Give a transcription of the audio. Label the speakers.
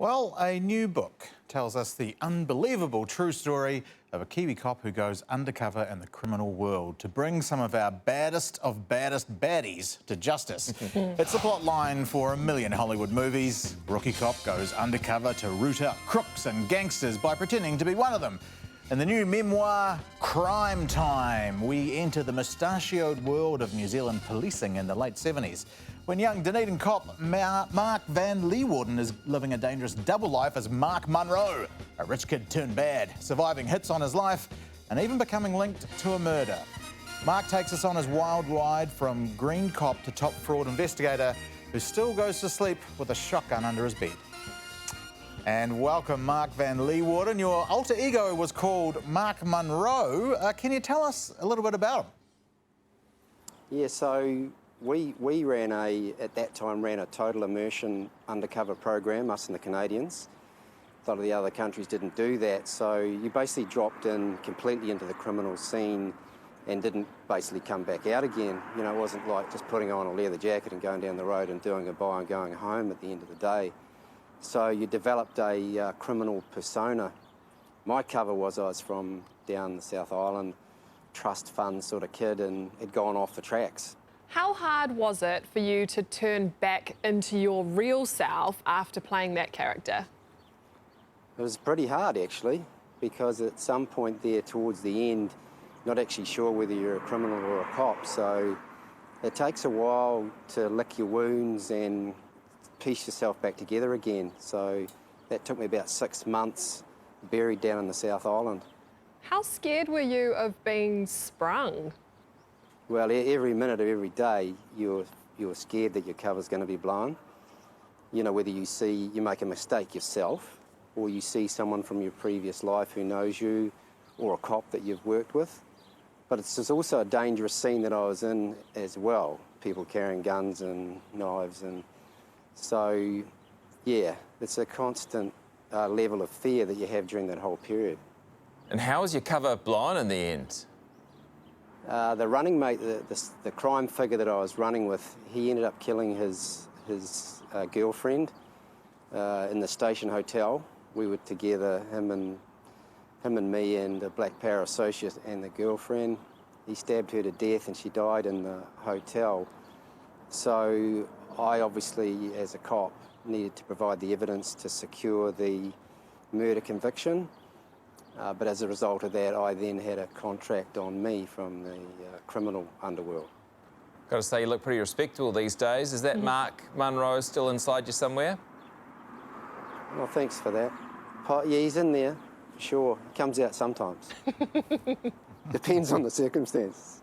Speaker 1: Well, a new book tells us the unbelievable true story of a Kiwi cop who goes undercover in the criminal world to bring some of our baddest of baddest baddies to justice. It's the plot line for a million Hollywood movies. Rookie cop goes undercover to root out crooks and gangsters by pretending to be one of them. In the new memoir, Crime Time, we enter the mustachioed world of New Zealand policing in the late 70s, when young Dunedin cop Mark van Leewarden is living a dangerous double life as Mark Munro, a rich kid turned bad, surviving hits on his life and even becoming linked to a murder. Mark takes us on his wild ride from green cop to top fraud investigator who still goes to sleep with a shotgun under his bed. And welcome, Mark van Leewarden. Your alter ego was called Mark Munro. Can you tell us a little bit about him?
Speaker 2: Yeah, so we at that time ran a total immersion undercover program, us and the Canadians. A lot of the other countries didn't do that, so you basically dropped in completely into the criminal scene and didn't basically come back out again. You know, it wasn't like just putting on a leather jacket and going down the road and doing goodbye and going home at the end of the day. So you developed a criminal persona. My cover was I was from down the South Island, trust fund sort of kid, and had gone off the tracks.
Speaker 3: How hard was it for you to turn back into your real self after playing that character?
Speaker 2: It was pretty hard, actually, because at some point there towards the end, not actually sure whether you're a criminal or a cop, so it takes a while to lick your wounds and piece yourself back together again. So that took me about 6 months buried down in the South Island.
Speaker 3: How scared were you of being sprung?
Speaker 2: Well, every minute of every day you're scared that your cover's going to be blown. You know, whether you make a mistake yourself or you see someone from your previous life who knows you or a cop that you've worked with. But it's also a dangerous scene that I was in as well. People carrying guns and knives, and so, yeah, it's a constant level of fear that you have during that whole period.
Speaker 4: And how was your cover blown in the end?
Speaker 2: The running mate, the crime figure that I was running with, he ended up killing his girlfriend in the station hotel. We were together, him and me and a Black Power associate and the girlfriend. He stabbed her to death and she died in the hotel. So I obviously, as a cop, needed to provide the evidence to secure the murder conviction. But as a result of that, I then had a contract on me from the criminal underworld.
Speaker 4: Got to say, you look pretty respectable these days. Is that Mark Munro still inside you somewhere?
Speaker 2: Well, thanks for that. Yeah, he's in there, for sure. He comes out sometimes. Depends on the circumstances.